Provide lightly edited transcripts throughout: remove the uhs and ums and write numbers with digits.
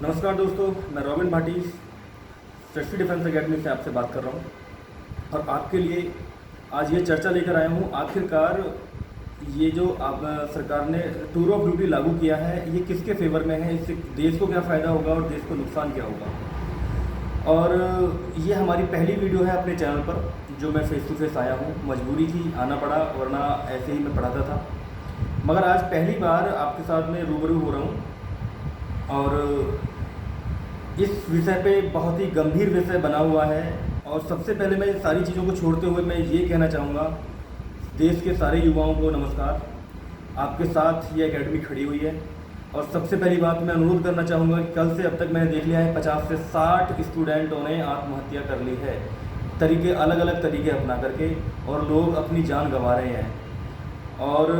नमस्कार दोस्तों, मैं रॉबिन भाटी सृष्टि डिफेंस एकेडमी से आपसे बात कर रहा हूँ और आपके लिए आज ये चर्चा लेकर आया हूँ। आखिरकार ये जो आप सरकार ने टूर ऑफ ड्यूटी लागू किया है, ये किसके फेवर में है, इससे देश को क्या फ़ायदा होगा और देश को नुकसान क्या होगा। और ये हमारी पहली वीडियो है अपने चैनल पर जो मैं फेस टू फेस आया हूँ। मजबूरी थी, आना पड़ा, वरना ऐसे ही मैं पढ़ाता था। मगर आज पहली बार आपके साथ में रूबरू हो रहा हूँ और इस विषय पे बहुत ही गंभीर विषय बना हुआ है। और सबसे पहले मैं सारी चीज़ों को छोड़ते हुए मैं ये कहना चाहूँगा, देश के सारे युवाओं को नमस्कार। आपके साथ ये एकेडमी खड़ी हुई है और सबसे पहली बात मैं अनुरोध करना चाहूँगा कि कल से अब तक मैंने देख लिया है 50 से 60 स्टूडेंटों ने आत्महत्या कर ली है, तरीके अलग अलग तरीके अपना करके, और लोग अपनी जान गंवा रहे हैं और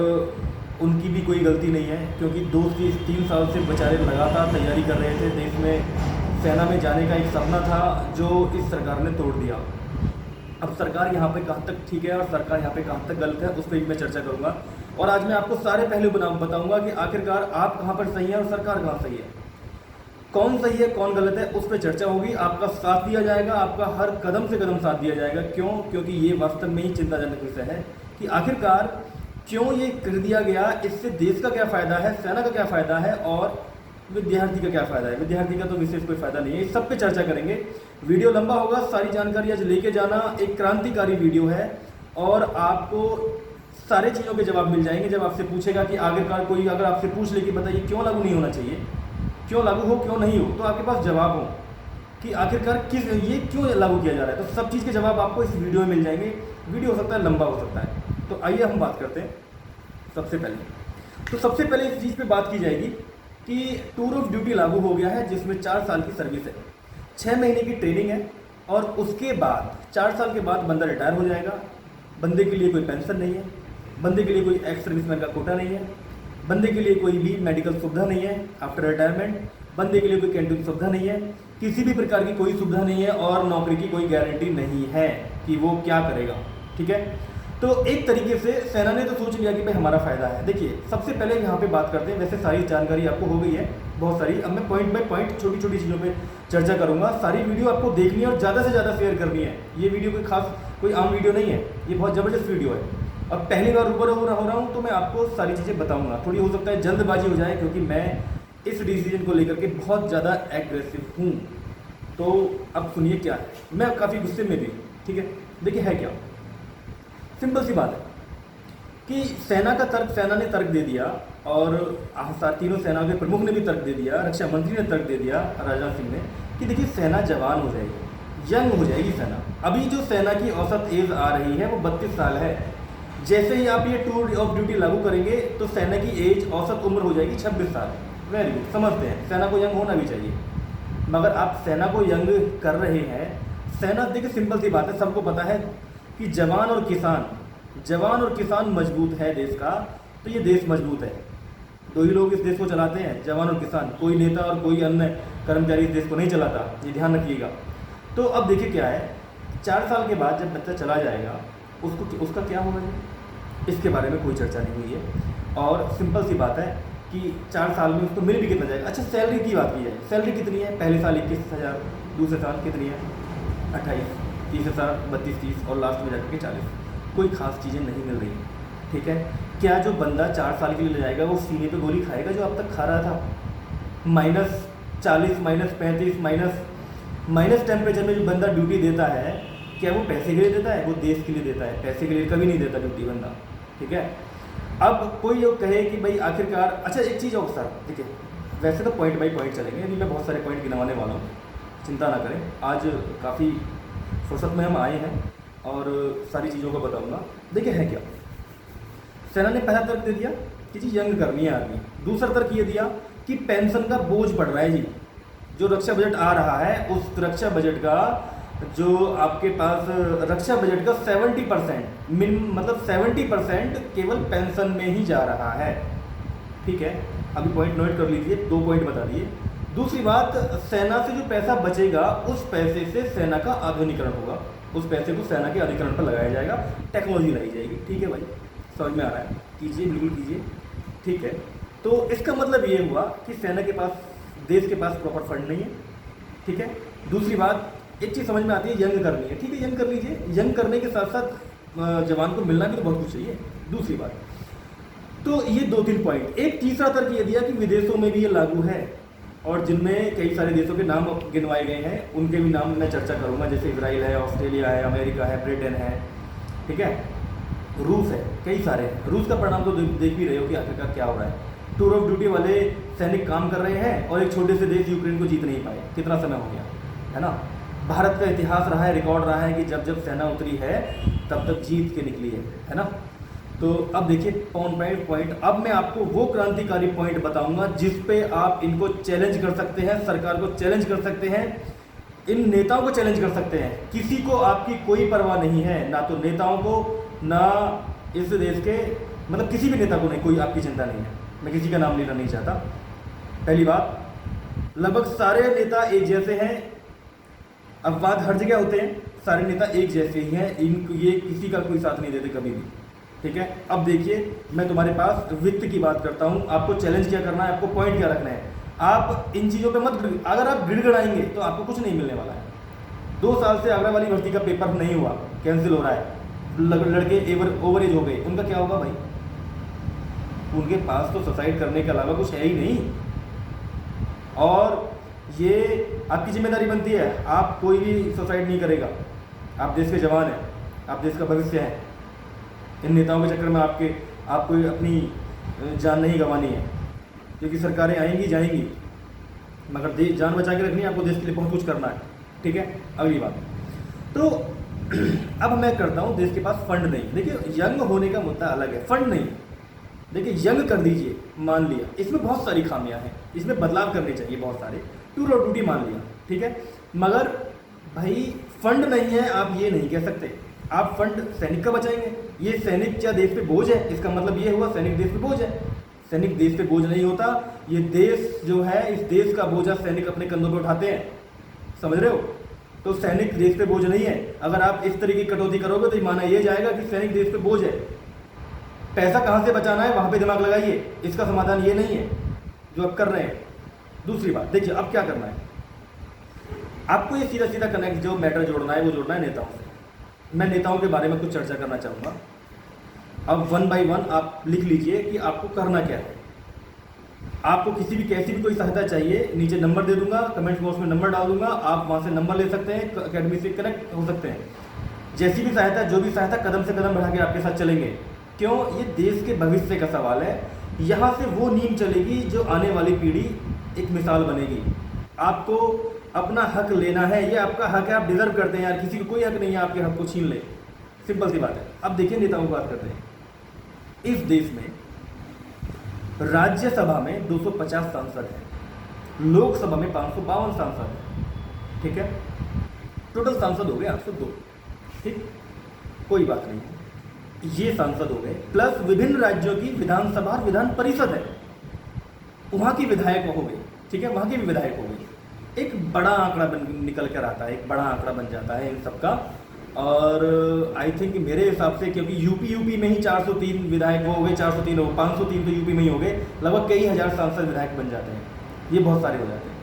उनकी भी कोई गलती नहीं है, क्योंकि 2-3 साल से बेचारे लगातार तैयारी कर रहे थे। देश में सेना में जाने का एक सपना था जो इस सरकार ने तोड़ दिया। अब सरकार यहाँ पे कहाँ तक ठीक है और सरकार यहाँ पे कहाँ तक गलत है, उस पर मैं चर्चा करूँगा। और आज मैं आपको सारे पहलू बताऊँगा कि आखिरकार आप कहाँ पर सही है और सरकार कहाँ सही है, कौन सही है कौन गलत है, उस पर चर्चा होगी। आपका साथ दिया जाएगा, आपका हर कदम से कदम साथ दिया जाएगा। क्यों? क्योंकि ये वास्तव में ही चिंताजनक विषय है कि आखिरकार क्यों ये कर दिया गया, इससे देश का क्या फ़ायदा है, सेना का क्या फ़ायदा है और विद्यार्थी का क्या फ़ायदा है। विद्यार्थी का तो विशेष कोई फ़ायदा नहीं है। इस सब पे चर्चा करेंगे। वीडियो लंबा होगा, सारी जानकारी आज लेके जाना। एक क्रांतिकारी वीडियो है और आपको सारे चीज़ों के जवाब मिल जाएंगे। जब आपसे पूछेगा कि आखिरकार कोई अगर आपसे पूछ ले कि बताइए क्यों लागू नहीं होना चाहिए, क्यों लागू हो क्यों नहीं हो, तो आपके पास जवाब हो कि आखिरकार ये क्यों लागू किया जा रहा है। तो सब चीज़ के जवाब आपको इस वीडियो में मिल जाएंगे। वीडियो हो सकता है लंबा, हो सकता है। तो आइए हम बात करते हैं। सबसे पहले इस चीज़ पे बात की जाएगी कि टूर ऑफ ड्यूटी लागू हो गया है, जिसमें 4 साल की सर्विस है, 6 महीने की ट्रेनिंग है और उसके बाद 4 साल के बाद बंदा रिटायर हो जाएगा। बंदे के लिए कोई पेंशन नहीं है, बंदे के लिए कोई एक्स सर्विसमैन का कोटा नहीं है, बंदे के लिए कोई भी मेडिकल सुविधा नहीं है आफ्टर रिटायरमेंट, बंदे के लिए कोई कैंटीन सुविधा नहीं है, किसी भी प्रकार की कोई सुविधा नहीं है और नौकरी की कोई गारंटी नहीं है कि वो क्या करेगा। ठीक है, तो एक तरीके से सेना ने तो सोच लिया कि भाई हमारा फ़ायदा है। देखिए, सबसे पहले यहाँ पे बात करते हैं। वैसे सारी जानकारी आपको हो गई है बहुत सारी। अब मैं पॉइंट बाय पॉइंट छोटी छोटी चीज़ों पे चर्चा करूँगा। सारी वीडियो आपको देखनी है और ज़्यादा से ज़्यादा शेयर करनी है। ये वीडियो कोई आम वीडियो नहीं है, ये बहुत ज़बरदस्त वीडियो है। अब पहली बार ऊपर हो रहा हूँ तो मैं आपको सारी चीज़ें बताऊँगा। थोड़ी हो सकता है जल्दबाजी हो जाए, क्योंकि मैं इस डिसीजन को लेकर के बहुत ज़्यादा एग्रेसिव हूँ। तो अब सुनिए क्या है, मैं काफ़ी गुस्से में भी। ठीक है, देखिए है क्या, सिंपल सी बात है कि सेना ने तर्क दे दिया और तीनों सेना के प्रमुख ने भी तर्क दे दिया, रक्षा मंत्री ने तर्क दे दिया, राजनाथ सिंह ने, कि देखिए सेना जवान हो जाएगी, यंग हो जाएगी सेना। अभी जो सेना की औसत एज आ रही है वो 32 साल है। जैसे ही आप ये टूर ऑफ ड्यूटी लागू करेंगे तो सेना की एज औसत उम्र हो जाएगी 26 साल। वेरी गुड, समझते हैं सेना को यंग होना भी चाहिए, मगर आप सेना को यंग कर रहे हैं। सेना, देखिए सिंपल सी बात है, सबको पता है कि जवान और किसान मजबूत है देश का, तो ये देश मजबूत है। दो ही लोग इस देश को चलाते हैं, जवान और किसान। कोई नेता और कोई अन्य कर्मचारी इस देश को नहीं चलाता, ये ध्यान रखिएगा। तो अब देखिए क्या है, 4 साल के बाद जब बच्चा चला जाएगा उसका क्या होगा, इसके बारे में कोई चर्चा नहीं हुई है। और सिंपल सी बात है कि 4 साल में उसको मिल भी कितना जाएगा। अच्छा, सैलरी की बात की जाए, सैलरी कितनी है? पहले साल 21,000, दूसरे साल कितनी है? 28, तीसरे साल 32, 30 और लास्ट में जाकर के 40। कोई खास चीज़ें नहीं मिल रही। ठीक है, क्या जो बंदा 4 साल के लिए ले जाएगा वो सीने पे गोली खाएगा जो अब तक खा रहा था? -40, -35, माइनस टेम्परेचर में जो बंदा ड्यूटी देता है, क्या वो पैसे के लिए देता है? वो देश के लिए देता है, पैसे के लिए कभी नहीं देता ड्यूटी बंदा। ठीक है, अब कोई जो कहे कि भाई आखिरकार, अच्छा एक चीज़ और सर, देखिए वैसे तो पॉइंट बाई पॉइंट चलेंगे, अभी मैं बहुत सारे पॉइंट गिनवाने वाला हूँ, चिंता ना करें। आज काफ़ी फुर्सत में हम आए हैं और सारी चीज़ों को बताऊंगा। देखिए है क्या, सेना ने पहला तर्क दे दिया कि जी यंग करनी है आर्मी। दूसरा तर्क ये दिया कि पेंशन का बोझ पड़ रहा है जी। जो रक्षा बजट आ रहा है, उस रक्षा बजट का जो आपके पास रक्षा बजट का 70% मतलब 70% केवल पेंशन में ही जा रहा है। ठीक है, अभी पॉइंट नोट कर लीजिए, 2 पॉइंट बता दिए। दूसरी बात, सेना से जो पैसा बचेगा उस पैसे से सेना का आधुनिकीकरण होगा, उस पैसे को सेना के अधिकरण पर लगाया जाएगा, टेक्नोलॉजी लाई जाएगी। ठीक है भाई, समझ में आ रहा है? कीजिए, बिल्कुल कीजिए। ठीक है, तो इसका मतलब ये हुआ कि सेना के पास देश के पास प्रॉपर फंड नहीं है, ठीक है। दूसरी बात, एक चीज़ समझ में आती है, यंग करनी है, ठीक है, यंग कर लीजिए, यंग करने के साथ साथ जवान को मिलना भी तो बहुत कुछ चाहिए। दूसरी बात, तो ये 2-3 पॉइंट। एक तीसरा तर्क ये दिया कि विदेशों में भी ये लागू है, और जिनमें कई सारे देशों के नाम गिनवाए गए हैं, उनके भी नाम मैं चर्चा करूंगा, जैसे इजराइल है, ऑस्ट्रेलिया है, अमेरिका है, ब्रिटेन है, ठीक है, रूस है, कई सारे हैं। रूस का परिणाम तो देख भी रहे हो कि आखिरकार क्या हो रहा है। टूर ऑफ ड्यूटी वाले सैनिक काम कर रहे हैं और एक छोटे से देश यूक्रेन को जीत नहीं पाए, कितना समय हो गया है ना। भारत का इतिहास रहा है, रिकॉर्ड रहा है कि जब जब सेना उतरी है तब तक जीत के निकली है ना। तो अब देखिए पॉइंट, अब मैं आपको वो क्रांतिकारी पॉइंट बताऊंगा जिस पे आप इनको चैलेंज कर सकते हैं, सरकार को चैलेंज कर सकते हैं, इन नेताओं को चैलेंज कर सकते हैं। किसी को आपकी कोई परवाह नहीं है, ना तो नेताओं को, ना इस देश के, मतलब किसी भी नेता को नहीं, कोई आपकी चिंता नहीं है। मैं किसी का नाम लेना नहीं चाहता। पहली बात, लगभग सारे नेता एक जैसे हैं, अपवाद हर जगह होते हैं, सारे नेता एक जैसे ही हैं, ये किसी का कोई साथ नहीं देते कभी भी, ठीक है। अब देखिए, मैं तुम्हारे पास वित्त की बात करता हूं, आपको चैलेंज क्या करना है, आपको पॉइंट क्या रखना है। आप इन चीज़ों पे मत, अगर आप गिड़गड़ाएंगे तो आपको कुछ नहीं मिलने वाला है। 2 साल से आगरा वाली भर्ती का पेपर नहीं हुआ, कैंसिल हो रहा है, लड़के ओवरेज हो गए, उनका क्या होगा भाई? उनके पास तो सुसाइड करने के अलावा कुछ है ही नहीं। और ये आपकी जिम्मेदारी बनती है, आप कोई भी सुसाइड नहीं करेगा। आप देश के जवान हैं, आप देश का भविष्य हैं। इन नेताओं के चक्कर में आपको अपनी जान नहीं गंवानी है, क्योंकि सरकारें आएंगी जाएंगी, मगर जान बचा के रखनी है, आपको देश के लिए बहुत कुछ करना है, ठीक है। अगली बात, तो अब मैं करता हूँ, देश के पास फंड नहीं। देखिए, यंग होने का मुद्दा अलग है, फंड नहीं। देखिए, यंग कर दीजिए, मान लिया, इसमें बहुत सारी खामियां हैं, इसमें बदलाव करने चाहिए बहुत सारे। टूर और ड्यूटी मान लिया, ठीक है, मगर भाई फंड नहीं है, आप ये नहीं कह सकते। आप फंड सैनिक का बचाएंगे, ये सैनिक क्या देश पे बोझ है? इसका मतलब ये हुआ सैनिक देश पे बोझ है। सैनिक देश पे बोझ नहीं होता, ये देश जो है, इस देश का बोझा सैनिक अपने कंधों पे उठाते हैं, समझ रहे हो। तो सैनिक देश पे बोझ नहीं है। अगर आप इस तरीके की कटौती करोगे तो माना यह जाएगा कि सैनिक देश पे बोझ है। पैसा कहाँ से बचाना है, वहाँ पे दिमाग लगाइए, इसका समाधान ये नहीं है जो आप कर रहे हैं। दूसरी बात, देखिए अब क्या करना है, आपको ये सीधा सीधा कनेक्ट जो मैटर जोड़ना है वो जोड़ना है नेताओं से। मैं नेताओं के बारे में कुछ चर्चा करना चाहूँगा। अब 1 बाय 1 आप लिख लीजिए कि आपको करना क्या है। आपको किसी भी कैसी भी कोई सहायता चाहिए, नीचे नंबर दे दूंगा, कमेंट बॉक्स में नंबर डाल दूंगा, आप वहाँ से नंबर ले सकते हैं, अकेडमी से कनेक्ट हो सकते हैं। जैसी भी सहायता, जो भी सहायता, कदम से कदम बढ़ा के आपके साथ चलेंगे। क्यों? ये देश के भविष्य का सवाल है। यहाँ से वो नींव चलेगी जो आने वाली पीढ़ी एक मिसाल बनेगी। आपको अपना हक लेना है, ये आपका हक है, आप डिजर्व करते हैं यार, किसी को कोई हक नहीं है आपके हक को छीन ले, सिंपल सी बात है। अब देखिए नेताओं की बात करते हैं। इस देश में राज्यसभा में 250 सांसद हैं, लोकसभा में 552 सांसद हैं, ठीक है, टोटल सांसद हो गए 802, ठीक, कोई बात नहीं। ये सांसद हो गए, प्लस विभिन्न राज्यों की विधानसभा और विधान परिषद है, वहाँ की विधायक हो गए, ठीक है, वहाँ की भी विधायक हो गई। एक बड़ा आंकड़ा निकल कर आता है, एक बड़ा आंकड़ा बन जाता है इन सबका। और आई थिंक मेरे हिसाब से, क्योंकि यूपी में ही 403 विधायक हो गए, 403 हो, 503 तो यूपी में ही हो गए, लगभग कई हजार सांसद विधायक बन जाते हैं, ये बहुत सारे हो जाते हैं।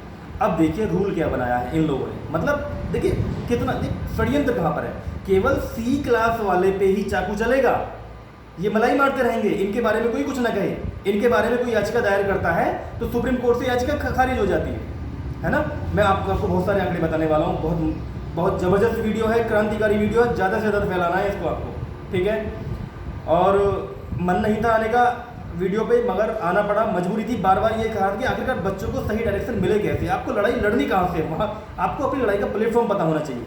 अब देखिए रूल क्या बनाया है इन लोगों ने, मतलब देखिए कितना षड्यंत्र कहाँ पर है। केवल C क्लास वाले पे ही चाकू चलेगा, ये मलाई मारते रहेंगे, इनके बारे में कोई कुछ ना कहे, इनके बारे में कोई याचिका दायर करता है तो सुप्रीम कोर्ट से याचिका खारिज हो जाती है ना। मैं आपको बहुत सारे आंकड़े बताने वाला हूँ, बहुत ज़बरदस्त वीडियो है, क्रांतिकारी वीडियो है, ज़्यादा से ज़्यादा फैलाना है इसको आपको, ठीक है। और मन नहीं था आने का वीडियो पे, मगर आना पड़ा, मजबूरी थी। बार बार ये कहा कि आखिरकार बच्चों को सही डायरेक्शन मिले कैसे, आपको लड़ाई लड़नी कहाँ से, वहाँ आपको अपनी लड़ाई का प्लेटफॉर्म पता होना चाहिए।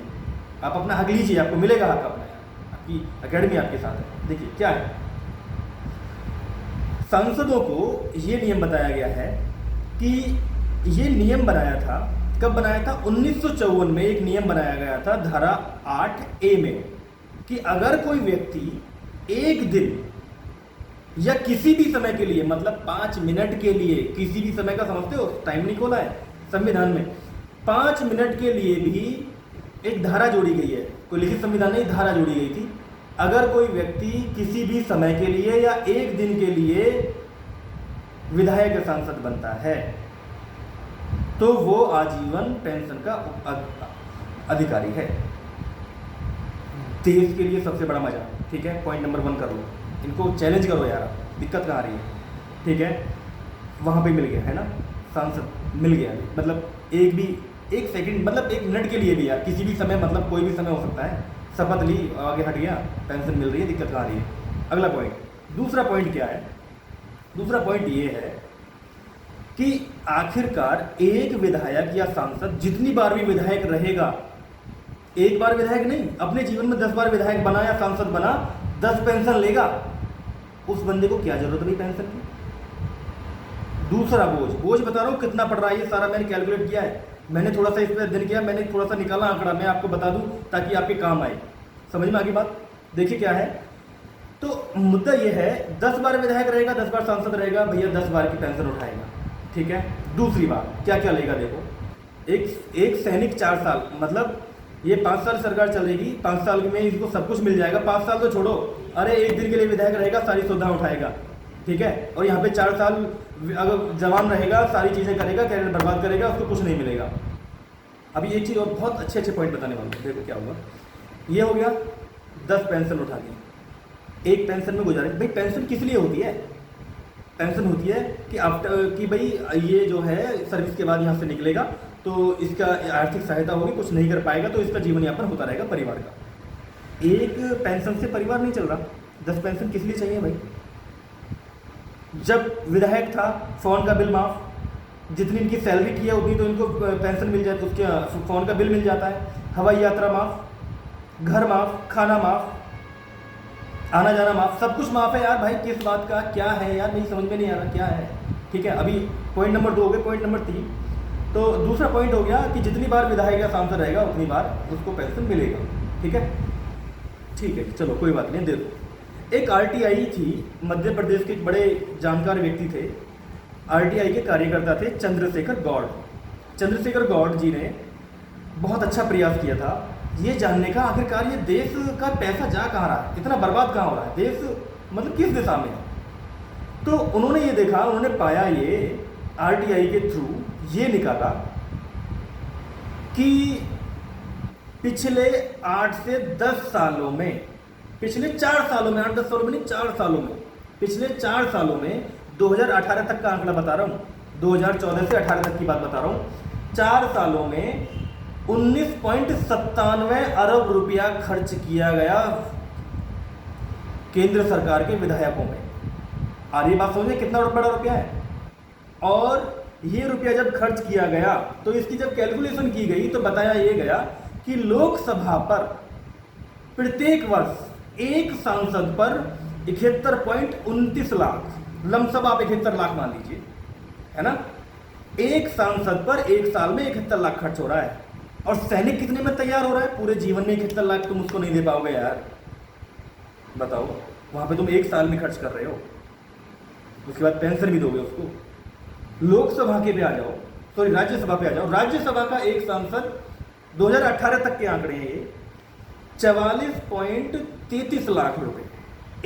आप अपना हक लीजिए, आपको मिलेगा हक अपना, आपकी अकेडमी आपके साथ है। देखिए क्या है, सांसदों को ये नियम बताया गया है कि ये नियम बनाया था, कब बनाया था, 1954 में एक नियम बनाया गया था धारा 8A में, कि अगर कोई व्यक्ति एक दिन या किसी भी समय के लिए, मतलब 5 मिनट के लिए, किसी भी समय का समझते हो, टाइम नहीं खोला है संविधान में, 5 मिनट के लिए भी एक धारा जोड़ी गई है, कोई लिखित संविधान नहीं, धारा जोड़ी गई थी। अगर कोई व्यक्ति किसी भी समय के लिए या एक दिन के लिए विधायक या सांसद बनता है, तो वो आजीवन पेंशन का अधिकारी है। देश के लिए सबसे बड़ा मजा, ठीक है, पॉइंट नंबर 1 कर लो, इनको चैलेंज करो यार, दिक्कत कहाँ आ रही है, ठीक है। वहाँ पे मिल गया है ना, सांसद मिल गया, मतलब एक सेकंड, मतलब 1 मिनट के लिए भी यार, किसी भी समय, मतलब कोई भी समय हो सकता है, शपथ ली, आगे हट गया, पेंशन मिल रही है, दिक्कत कहाँ आ रही है। अगला पॉइंट, दूसरा पॉइंट क्या है, दूसरा पॉइंट ये है कि आखिरकार एक विधायक या सांसद जितनी बार भी विधायक रहेगा, एक बार विधायक नहीं, अपने जीवन में 10 बार विधायक बना या सांसद बना, 10 पेंशन लेगा, उस बंदे को क्या जरूरत नहीं पेंशन की। दूसरा बोझ बता रहा हूँ कितना पड़ रहा है, ये सारा मैंने कैलकुलेट किया है, मैंने थोड़ा सा इस पर अध्ययन किया, मैंने थोड़ा सा निकाला आंकड़ा, मैं आपको बता दूं ताकि आपके काम आए। समझ में आ गई बात? देखिए क्या है, तो मुद्दा ये है, 10 बार विधायक रहेगा, 10 बार सांसद रहेगा, भैया 10 बार की पेंशन उठाएगा, ठीक है। दूसरी बात क्या क्या लेगा, देखो, एक सैनिक 4 साल, मतलब ये 5 साल सरकार चलेगी, 5 साल में इसको सब कुछ मिल जाएगा, 5 साल तो छोड़ो, अरे 1 दिन के लिए विधायक रहेगा, सारी सुविधा उठाएगा, ठीक है। और यहाँ पे 4 साल अगर जवान रहेगा, सारी चीज़ें करेगा, कैरियर बर्बाद करेगा, उसको कुछ नहीं मिलेगा। अभी एक चीज़ और बहुत अच्छे पॉइंट बताने वाला हूँ, देखो क्या होगा। ये हो गया 10 पेंशन उठा दी, एक पेंशन में गुजारे। भाई पेंशन किस लिए होती है? पेंशन होती है कि आफ्टर कि भाई ये जो है सर्विस के बाद यहाँ से निकलेगा तो इसका आर्थिक सहायता होगी, कुछ नहीं कर पाएगा तो इसका जीवन यापन होता रहेगा परिवार का। एक पेंशन से परिवार नहीं चल रहा, 10 पेंशन किस लिए चाहिए भाई? जब विधायक था, फ़ोन का बिल माफ़, जितनी इनकी सैलरी की है उतनी तो इनको पेंशन मिल जाए, तो उसके फ़ोन का बिल मिल जाता है, हवाई यात्रा माफ़, घर माफ़, खाना माफ़, आना जाना माफ़, सब कुछ माफ़ है यार। भाई किस बात का क्या है यार, नहीं समझ में नहीं आ रहा क्या है, ठीक है। अभी पॉइंट नंबर 2 हो गया, पॉइंट नंबर 3, तो दूसरा पॉइंट हो गया कि जितनी बार विधायक या सांसद रहेगा उतनी बार उसको पेंशन मिलेगा, ठीक है। ठीक है, चलो कोई बात नहीं, दे दो। एक आरटीआई थी, मध्य प्रदेश के एक बड़े जानकार व्यक्ति थे, आरटीआई के कार्यकर्ता थे चंद्रशेखर गौड़। चंद्रशेखर गौड़ जी ने बहुत अच्छा प्रयास किया था ये जानने का आखिरकार ये देश का पैसा जा कहाँ रहा है, इतना बर्बाद कहाँ हो रहा है, देश मतलब किस दिशा में है। तो उन्होंने ये देखा, उन्होंने पाया, ये आरटीआई के थ्रू ये निकाला कि पिछले 8 से 10 सालों में, पिछले 4 सालों में, 8-10 सालों में नहीं, 4 सालों में, पिछले 4 सालों में, 2018 तक का आंकड़ा बता रहा हूँ, 2014 से 18 तक की बात बता रहा हूँ, 4 सालों में 19.97 अरब रुपया खर्च किया गया केंद्र सरकार के विधायकों में। आ रही बात समझे कितना बड़ा रुपया है? और ये रुपया जब खर्च किया गया तो इसकी जब कैलकुलेशन की गई तो बताया ये गया कि लोकसभा पर प्रत्येक वर्ष एक सांसद पर 71.29 लाख, लमसम आप 71 लाख मान लीजिए, है ना, एक सांसद पर एक साल में 71 लाख खर्च हो रहा है। और सैनिक कितने में तैयार हो रहा है? पूरे जीवन में 71 लाख तुम उसको नहीं दे पाओगे यार, बताओ। वहां पे तुम एक साल में खर्च कर रहे हो, उसके बाद पेंशन भी दोगे उसको। लोकसभा के पे आ जाओ, सॉरी राज्यसभा पे आ जाओ, राज्यसभा का एक सांसद 2018 तक के आंकड़े हैं ये, 44.33 लाख रुपए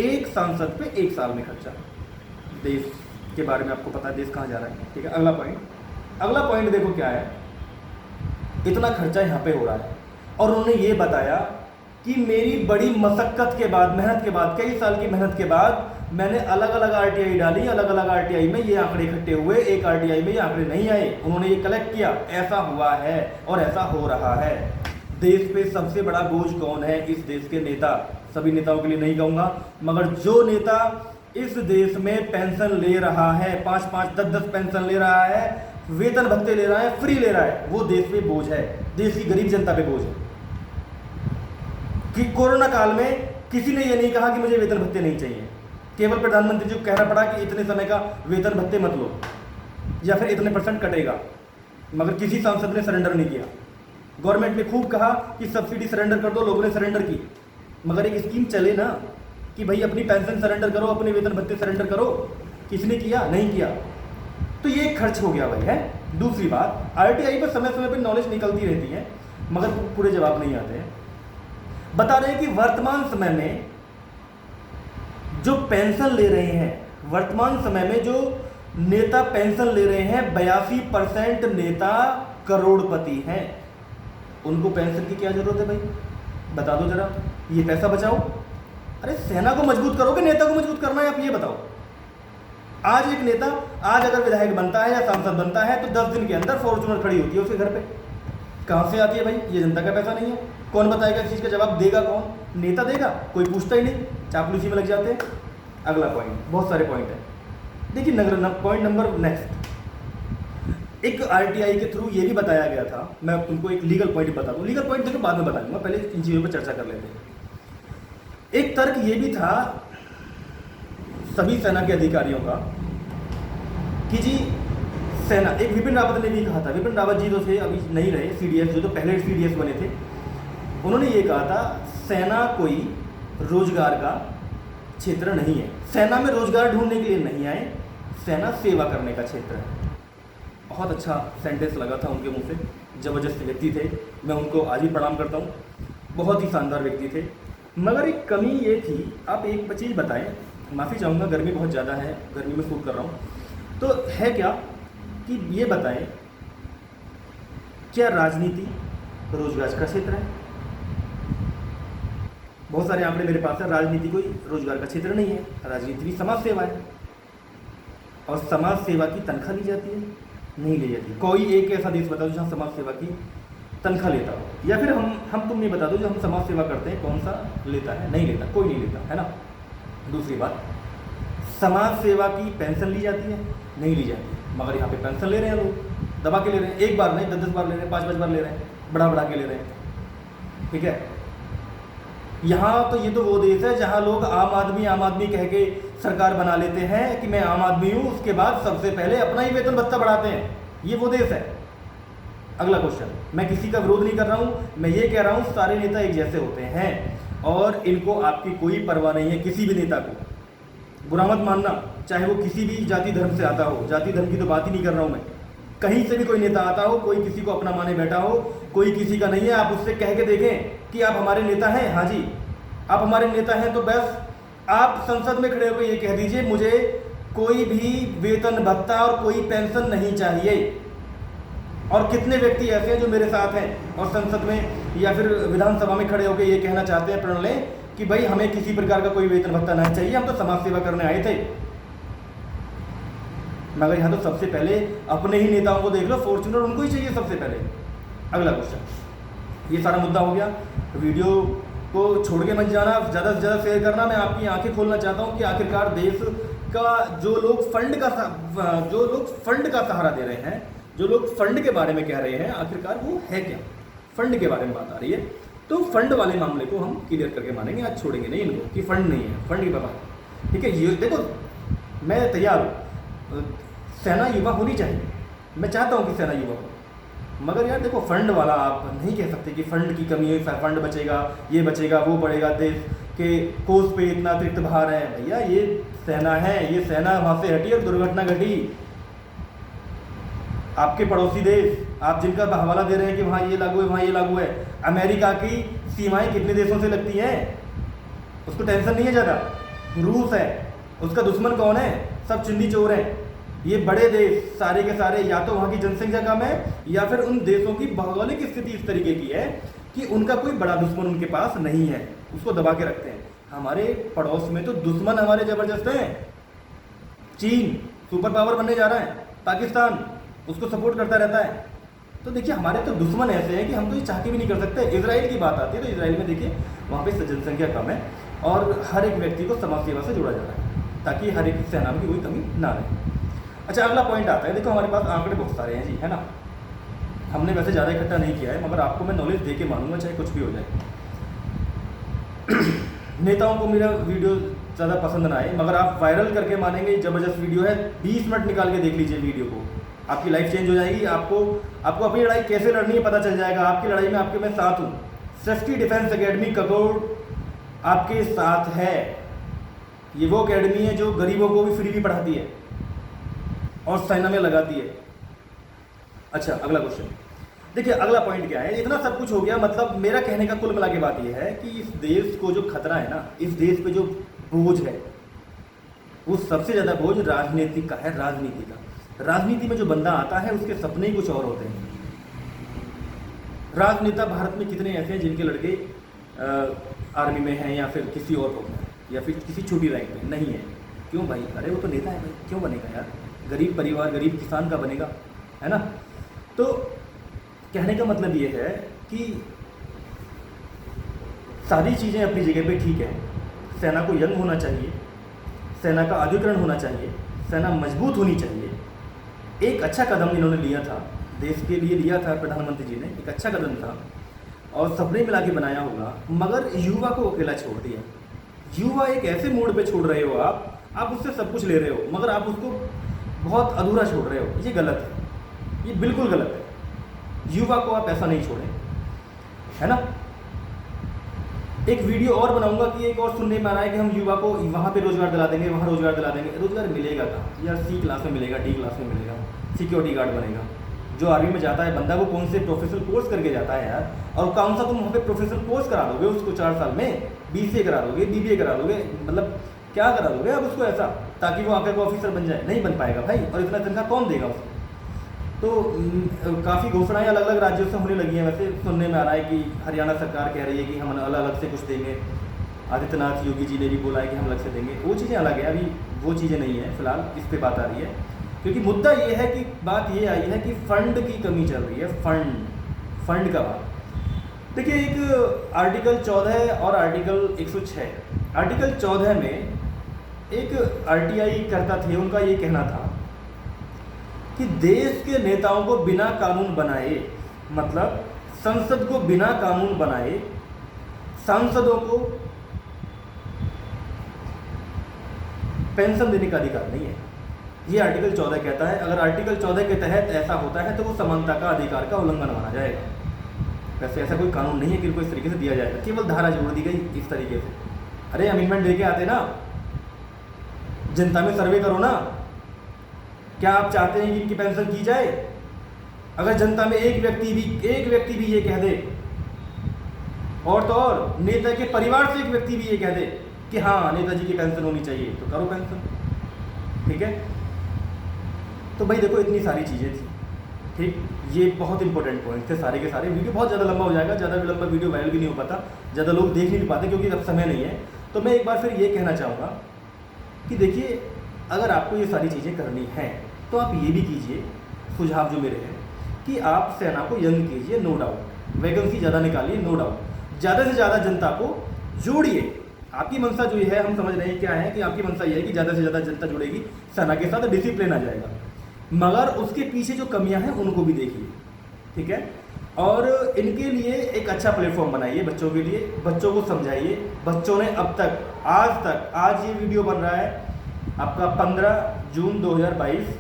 एक सांसद पे एक साल में खर्चा। देश के बारे में आपको पता है देश कहाँ जा रहा है, ठीक है। अगला पॉइंट देखो क्या है, इतना खर्चा यहाँ पे हो रहा है और उन्होंने ये बताया कि मेरी बड़ी मशक्कत के बाद, मेहनत के बाद, कई साल की मेहनत के बाद मैंने अलग अलग आरटीआई डाली, अलग अलग आरटीआई में ये आंकड़े इकट्ठे हुए, एक आरटीआई में ये आंकड़े नहीं आए, उन्होंने ये कलेक्ट किया, ऐसा हुआ है और ऐसा हो रहा है। देश पे सबसे बड़ा बोझ कौन है? इस देश के नेता। सभी नेताओं के लिए नहीं कहूँगा, मगर जो नेता इस देश में पेंशन ले रहा है, 5-5, 10-10 पेंशन ले रहा है, वेतन भत्ते ले रहा है, फ्री ले रहा है, वो देश पे बोझ है, देश की गरीब जनता पे बोझ है। कि कोरोना काल में किसी ने ये नहीं कहा कि मुझे वेतन भत्ते नहीं चाहिए, केवल प्रधानमंत्री जी को कहना पड़ा कि इतने समय का वेतन भत्ते मत लो या फिर इतने % कटेगा, मगर किसी सांसद ने सरेंडर नहीं किया। गवर्नमेंट ने खूब कहा कि सब्सिडी सरेंडर कर दो, लोगों ने सरेंडर की, मगर एक स्कीम चले ना कि भाई अपनी पेंशन सरेंडर करो, अपने वेतन भत्ते सरेंडर करो, किसने किया? नहीं किया। तो ये खर्च हो गया भाई है। दूसरी बात, आरटीआई पर समय समय पर नॉलेज निकलती रहती है मगर पूरे जवाब नहीं आते हैं। बता रहे हैं कि वर्तमान समय में जो पेंशन ले रहे हैं, वर्तमान समय में जो नेता पेंशन ले रहे हैं, 82% नेता करोड़पति हैं। उनको पेंशन की क्या जरूरत है भाई, बता दो जरा, ये पैसा बचाओ। अरे सेना को मजबूत करो कि नेता को मजबूत करना है, आप ये बताओ। आज एक नेता आज अगर विधायक बनता है या सांसद बनता है तो 10 दिन के अंदर फॉर्च्यूनर खड़ी होती है उसके घर पे। कहाँ से आती है भाई, ये जनता का पैसा नहीं है। कौन बताएगा इस चीज़ का जवाब, देगा कौन, नेता देगा, कोई पूछता ही नहीं, चापलूसी में लग जाते हैं। अगला पॉइंट, बहुत सारे पॉइंट है, देखिए पॉइंट नंबर नेक्स्ट। एक आरटीआई के थ्रू ये भी बताया गया था, मैं तुमको एक लीगल पॉइंट बता दूं। लीगल पॉइंट देखो बाद में बताऊंगा, पहले इन चीज़ों पर चर्चा कर लेते हैं। एक तर्क ये भी था सभी सेना के अधिकारियों का कि जी सेना, एक विपिन रावत ने भी कहा था, विपिन रावत जी तो थे, अभी नहीं रहे, सीडीएस जो तो पहले सीडीएस बने थे, उन्होंने ये कहा था सेना कोई रोजगार का क्षेत्र नहीं है, सेना में रोजगार ढूंढने के लिए नहीं आए, सेना सेवा करने का क्षेत्र है। बहुत अच्छा सेंटेंस लगा था उनके मुंह से, जबरदस्त व्यक्ति थे, मैं उनको आज भी प्रणाम करता हूँ, बहुत ही शानदार व्यक्ति थे। मगर एक कमी ये थी, आप एक चीज़ बताएं, माफ़ी चाहूँगा गर्मी बहुत ज़्यादा है, गर्मी में शूट कर रहा हूँ, तो है क्या कि ये बताएं क्या राजनीति रोजगार का क्षेत्र है? बहुत सारे आंकड़े मेरे पास है, राजनीति कोई रोजगार का क्षेत्र नहीं है, राजनीति भी समाज सेवा है, और समाज सेवा की तनख्वाह ली जाती है, नहीं ली जाती। कोई एक ऐसा देश बता दो जहाँ समाज सेवा की तनख्वाह लेता हो, या फिर हम तुम नहीं बता दो जो हम समाज सेवा करते हैं कौन सा लेता है, नहीं लेता, कोई नहीं लेता है ना। दूसरी बात, समाज सेवा की पेंशन ली जाती है, नहीं ली जाती, मगर यहाँ पे पेंशन ले रहे हैं लोग, दबा के ले रहे हैं, एक बार नहीं 10-10 बार ले रहे हैं, 5-5 बार ले रहे हैं, बढ़ा के ले रहे हैं, ठीक है। यहाँ तो ये तो वो देश है जहाँ लोग आम आदमी कह के सरकार बना लेते हैं कि मैं आम आदमी हूँ, उसके बाद सबसे पहले अपना ही वेतन भत्ता बढ़ाते हैं, ये वो देश है। अगला क्वेश्चन, मैं किसी का विरोध नहीं कर रहा हूँ, मैं ये कह रहा हूँ सारे नेता एक जैसे होते हैं और इनको आपकी कोई परवाह नहीं है, किसी भी नेता को बुरा मत मानना, चाहे वो किसी भी जाति धर्म से आता हो, जाति धर्म की तो बात ही नहीं कर रहा हूँ मैं, कहीं से भी कोई नेता आता हो, कोई किसी को अपना माने बैठा हो, कोई किसी का नहीं है, आप उससे कह के देखें कि आप हमारे नेता हैं, हाँ जी आप हमारे नेता हैं, तो बस आप संसद में खड़े होकर ये कह दीजिए मुझे कोई भी वेतन भत्ता और कोई पेंशन नहीं चाहिए। और कितने व्यक्ति ऐसे हैं जो मेरे साथ हैं और संसद में या फिर विधानसभा में खड़े होकर ये कहना चाहते हैं, प्रण लें कि भाई हमें किसी प्रकार का कोई वेतन भत्ता नहीं चाहिए, हम तो समाज सेवा करने आए थे। मगर यहाँ तो सबसे पहले अपने ही नेताओं को देख लो, फॉर्च्यूनर उनको ही चाहिए सबसे पहले। अगला क्वेश्चन, ये सारा मुद्दा हो गया, वीडियो को छोड़ के मत जाना, ज़्यादा से ज़्यादा शेयर करना। मैं आपकी आंखें खोलना चाहता हूँ कि आखिरकार देश का जो लोग फंड का सहारा दे रहे हैं, जो लोग फंड के बारे में कह रहे हैं, आखिरकार वो है क्या, फंड के बारे में बात आ रही है। तो फंड वाले मामले को हम क्लियर करके मानेंगे, आज छोड़ेंगे नहीं इनको कि फंड नहीं है, फंड की बात, ठीक है। ये देखो मैं तैयार हूँ, सेना युवा होनी चाहिए, मैं चाहता हूँ कि सेना युवा हो, मगर यार देखो फंड वाला आप नहीं कह सकते कि फंड की कमी है, फंड बचेगा, ये बचेगा, वो बढ़ेगा, देश के कोष पे इतना अतिरिक्त भार है। भैया ये सेना है, ये सेना वहाँ से हटी और दुर्घटना घटी। आपके पड़ोसी देश, आप जिनका हवाला दे रहे हैं कि वहाँ ये लागू है, वहाँ ये लागू है, अमेरिका की सीमाएं कितने देशों से लगती हैं, उसको टेंशन नहीं है ज़्यादा। रूस है, उसका दुश्मन कौन है, सब चिंदी चोर हैं। ये बड़े देश सारे के सारे या तो वहाँ की जनसंख्या कम है या फिर उन देशों की भौगोलिक स्थिति इस तरीके की है कि उनका कोई बड़ा दुश्मन उनके पास नहीं है, उसको दबा के रखते हैं। हमारे पड़ोस में तो दुश्मन हमारे ज़बरदस्त हैं, चीन सुपर पावर बनने जा रहा है, पाकिस्तान उसको सपोर्ट करता रहता है। तो देखिए हमारे तो दुश्मन ऐसे हैं कि हम तो ये चाह के भी नहीं कर सकते। इजराइल की बात आती है तो इजराइल में देखिए वहाँ पे जनसंख्या कम है और हर एक व्यक्ति को समाज सेवा से जोड़ा जा रहा है ताकि हर एक सेना में कोई कमी ना रहे। अच्छा अगला पॉइंट आता है, देखो हमारे पास आंकड़े बहुत सारे हैं जी, है ना, हमने वैसे ज़्यादा इकट्ठा नहीं किया है मगर आपको मैं नॉलेज दे के मानूंगा चाहे कुछ भी हो जाए। नेताओं को मेरा वीडियो ज़्यादा पसंद ना आए मगर आप वायरल करके मानेंगे, ज़बरदस्त वीडियो है, 20 मिनट निकाल के देख लीजिए वीडियो को, आपकी लाइफ चेंज हो जाएगी। आपको अपनी लड़ाई कैसे लड़नी है पता चल जाएगा, आपकी लड़ाई में आपके मैं साथ हूँ। सेफ्टी डिफेंस एकेडमी ककोड़ आपके साथ है, ये वो एकेडमी है जो गरीबों को भी फ्री भी पढ़ाती है और सेना में लगाती है। अच्छा अगला क्वेश्चन, देखिए अगला पॉइंट क्या है, इतना सब कुछ हो गया, मतलब मेरा कहने का कुल मिला के बात यह है कि इस देश को जो खतरा है ना, इस देश पे जो बोझ है वो सबसे ज़्यादा बोझ राजनीति का है, राजनीति का। राजनीति में जो बंदा आता है उसके सपने ही कुछ और होते हैं। राजनेता भारत में कितने ऐसे हैं जिनके लड़के आर्मी में हैं या फिर किसी और पद में या फिर किसी छोटी रैंक में नहीं है? क्यों भाई? अरे वो तो नेता है भाई, क्यों बनेगा यार? गरीब परिवार, गरीब किसान का बनेगा, है ना? तो कहने का मतलब ये है कि सारी चीज़ें अपनी जगह पे ठीक है। सेना को यंग होना चाहिए, सेना का आधुनिकीकरण होना चाहिए, सेना मजबूत होनी चाहिए। एक अच्छा कदम इन्होंने लिया था, देश के लिए लिया था प्रधानमंत्री जी ने, एक अच्छा कदम था और सबने मिला के बनाया होगा, मगर युवा को अकेला छोड़ दिया। युवा एक ऐसे मोड़ पे छोड़ रहे हो आप उससे सब कुछ ले रहे हो मगर आप उसको बहुत अधूरा छोड़ रहे हो। ये गलत है, ये बिल्कुल गलत है। युवा को आप ऐसा नहीं छोड़ें, है ना? एक वीडियो और बनाऊंगा कि एक और सुनने में आ रहा है कि हम युवा को वहाँ पे रोजगार दिला देंगे, वहाँ रोजगार दिला देंगे। रोजगार मिलेगा कहाँ यार? सी क्लास में मिलेगा, डी क्लास में मिलेगा, सिक्योरिटी गार्ड बनेगा। जो आर्मी में जाता है बंदा वो कौन से प्रोफेशनल कोर्स करके जाता है यार? और कौन सा तुम वहाँ पे प्रोफेशनल कोर्स करा दोगे उसको 4 साल में? BCA करा दोगे, BBA करा दोगे, मतलब क्या करा दोगे आप उसको ऐसा ताकि वो आकर को ऑफिसर बन जाए? नहीं बन पाएगा भाई। और इतना तनख्वाह कौन देगा उसको? तो काफ़ी घोषणाएं अलग अलग राज्यों से होने लगी हैं। वैसे सुनने में आ रहा है कि हरियाणा सरकार कह रही है कि हम अलग अलग से कुछ देंगे। आदित्यनाथ योगी जी ने भी बोला है कि हम अलग से देंगे। वो चीज़ें अलग है, अभी वो चीज़ें नहीं है, फिलहाल इस पे बात आ रही है। क्योंकि मुद्दा ये है कि बात ये आई है कि फंड की कमी चल रही है। फंड का बात देखिए, एक आर्टिकल 14 और आर्टिकल 106। आर्टिकल 14 में एक RTI करता थे, उनका ये कहना था कि देश के नेताओं को बिना कानून बनाए, मतलब संसद को बिना कानून बनाए सांसदों को पेंशन देने का अधिकार नहीं है। ये आर्टिकल 14 कहता है। अगर आर्टिकल 14 के तहत ऐसा होता है तो वो समानता का अधिकार का उल्लंघन माना जाएगा। वैसे ऐसा कोई कानून नहीं है कि इनको इस तरीके से दिया जाएगा, केवल धारा जोड़ दी गई इस तरीके से। अरे अमेंडमेंट लेके आते ना, जनता में सर्वे करो ना। क्या आप चाहते हैं कि इनकी पेंशन की जाए? अगर जनता में एक व्यक्ति भी ये कह दे, और तो और नेता के परिवार से एक व्यक्ति भी ये कह दे कि हाँ नेताजी की पेंशन होनी चाहिए, तो करो पेंशन, ठीक है? तो भाई देखो, इतनी सारी चीज़ें थी, ठीक? ये बहुत इंपॉर्टेंट पॉइंट थे सारे के सारे। वीडियो बहुत ज़्यादा लंबा हो जाएगा, ज़्यादा लंबा वीडियो वायरल भी नहीं हो पाता, ज़्यादा लोग देख नहीं पाते क्योंकि अब समय नहीं है। तो मैं एक बार फिर ये कहना चाहूँगा कि देखिए, अगर आपको ये सारी चीज़ें करनी हैं तो आप ये भी कीजिए, सुझाव जो मेरे हैं कि आप सेना को यंग कीजिए, नो डाउट, वैकेंसी ज़्यादा निकालिए, नो डाउट, ज़्यादा से ज़्यादा जनता को जोड़िए। आपकी मंशा जो है, हम समझ रहे हैं क्या है कि आपकी मंशा ये है कि ज़्यादा से ज़्यादा जनता जुड़ेगी सेना के साथ, डिसिप्लिन आ जाएगा, मगर उसके पीछे जो कमियां हैं उनको भी देखिए, ठीक है? और इनके लिए एक अच्छा प्लेटफॉर्म बनाइए बच्चों के लिए, बच्चों को समझाइए। बच्चों ने अब तक आज ये वीडियो बन रहा है आपका 15 जून 2022,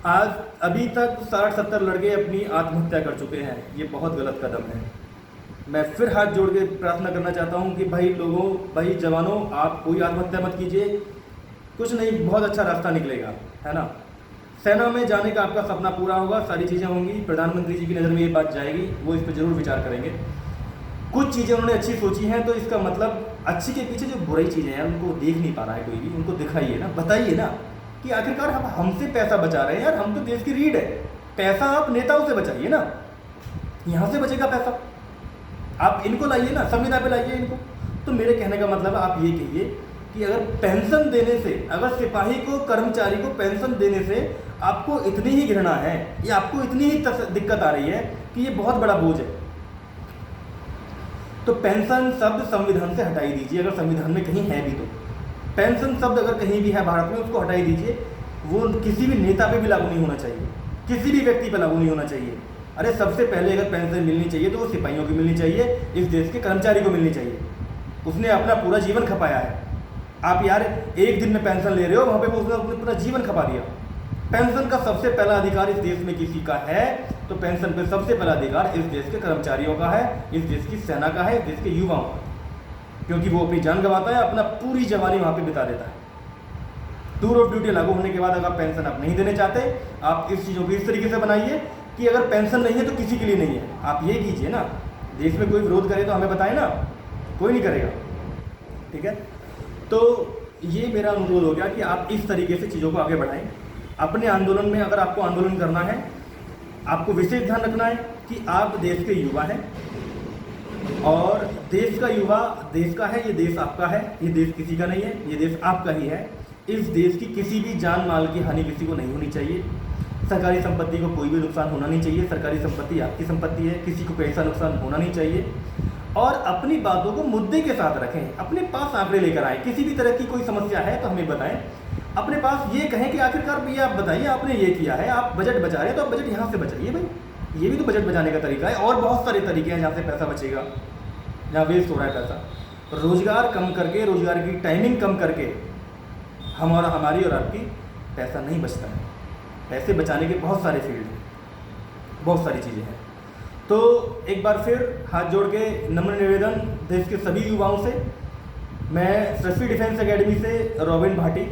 आज अभी तक 60-70 लड़के अपनी आत्महत्या कर चुके हैं। ये बहुत गलत कदम है। मैं फिर हाथ जोड़ के प्रार्थना करना चाहता हूँ कि भाई लोगों, भाई जवानों, आप कोई आत्महत्या मत कीजिए, कुछ नहीं, बहुत अच्छा रास्ता निकलेगा, है ना? सेना में जाने का आपका सपना पूरा होगा, सारी चीज़ें होंगी। प्रधानमंत्री जी की नज़र में ये बात जाएगी, वो इस पर ज़रूर विचार करेंगे। कुछ चीज़ें उन्होंने अच्छी सोची हैं, तो इसका मतलब अच्छी के पीछे जो बुरी चीज़ें हैं उनको देख नहीं पा रहा है कोई भी, उनको दिखाइए ना, बताइए ना कि आखिरकार हम हमसे पैसा बचा रहे हैं यार, हम तो देश की रीढ़ है। पैसा आप नेताओं से बचाइए ना, यहाँ से बचेगा पैसा। आप इनको लाइए ना, संविदा पे लाइए इनको। तो मेरे कहने का मतलब आप ये कहिए कि अगर पेंशन देने से, अगर सिपाही को, कर्मचारी को पेंशन देने से आपको इतनी ही घृणा है या आपको इतनी ही दिक्कत आ रही है कि ये बहुत बड़ा बोझ है, तो पेंशन शब्द संविधान से हटाई दीजिए। अगर संविधान में कहीं है भी तो पेंशन शब्द अगर कहीं भी है भारत में, उसको हटाई दीजिए। वो किसी भी नेता पे भी लागू नहीं होना चाहिए, किसी भी व्यक्ति पे लागू नहीं होना चाहिए। अरे सबसे पहले अगर पेंशन मिलनी चाहिए तो वो सिपाहियों को मिलनी चाहिए, इस देश के कर्मचारी को मिलनी चाहिए। उसने अपना पूरा जीवन खपाया है। आप यार एक दिन में पेंशन ले रहे हो, वहाँ पे वो उसने पूरा जीवन खपा दिया। पेंशन का सबसे पहला अधिकार इस देश में किसी का है तो पेंशन पे सबसे पहला अधिकार इस देश के कर्मचारियों का है, इस देश की सेना का है, इस देश के युवाओं का, क्योंकि वो अपनी जान गंवाता है, अपना पूरी जवानी वहाँ पे बिता देता है। टूर ऑफ ड्यूटी लागू होने के बाद अगर पेंशन आप नहीं देने चाहते, आप इस चीज़ों को इस तरीके से बनाइए कि अगर पेंशन नहीं है तो किसी के लिए नहीं है। आप ये कीजिए ना, देश में कोई विरोध करे तो हमें बताए ना, कोई नहीं करेगा, ठीक है? तो ये मेरा अनुरोध हो गया कि आप इस तरीके से चीज़ों को आगे बढ़ाएं। अपने आंदोलन में अगर आपको आंदोलन करना है, आपको विशेष ध्यान रखना है कि आप देश के युवा हैं और देश का युवा देश का है, ये देश आपका है, ये देश किसी का नहीं है, ये देश आपका ही है। इस देश की किसी भी जान माल की हानि किसी को नहीं होनी चाहिए। सरकारी संपत्ति को कोई भी नुकसान होना नहीं चाहिए। सरकारी संपत्ति आपकी संपत्ति है, किसी को पैसा नुकसान होना नहीं चाहिए। और अपनी बातों को मुद्दे के साथ रखें, अपने पास आंकड़े लेकर आएँ। किसी भी तरह की कोई समस्या है तो हमें बताएं, अपने पास ये कहें कि आखिरकार भैया आप बताइए आपने ये किया है, आप बजट बचा रहे हैं तो आप बजट यहाँ से बचाइए भाई। ये भी तो बजट बचाने का तरीका है। और बहुत सारे तरीके हैं जहाँ से पैसा बचेगा, जहाँ वेस्ट हो रहा है पैसा। रोज़गार कम करके, रोज़गार की टाइमिंग कम करके हमारी और आपकी पैसा नहीं बचता है। पैसे बचाने के बहुत सारे फील्ड हैं, बहुत सारी चीज़ें हैं। तो एक बार फिर हाथ जोड़ के नम्र निवेदन देश के सभी युवाओं से, मैं सृष्टि डिफेंस एकेडमी से रॉबिन भाटी,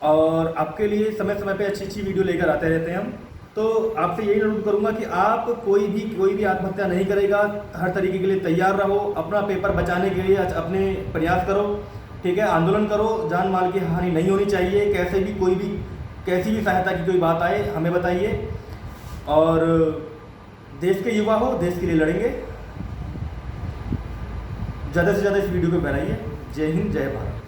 और आपके लिए समय समय पे अच्छी अच्छी वीडियो लेकर आते रहते हैं हम। तो आपसे यही अनुरोध करूंगा कि आप कोई भी आत्महत्या नहीं करेगा, हर तरीके के लिए तैयार रहो, अपना पेपर बचाने के लिए अपने प्रयास करो, ठीक है, आंदोलन करो। जान माल की हानि नहीं होनी चाहिए। कैसी भी सहायता की कोई बात आए हमें बताइए। और देश के युवा हो, देश के लिए लड़ेंगे। ज़्यादा से ज़्यादा इस वीडियो को बनाइए। जय हिंद, जय भारत।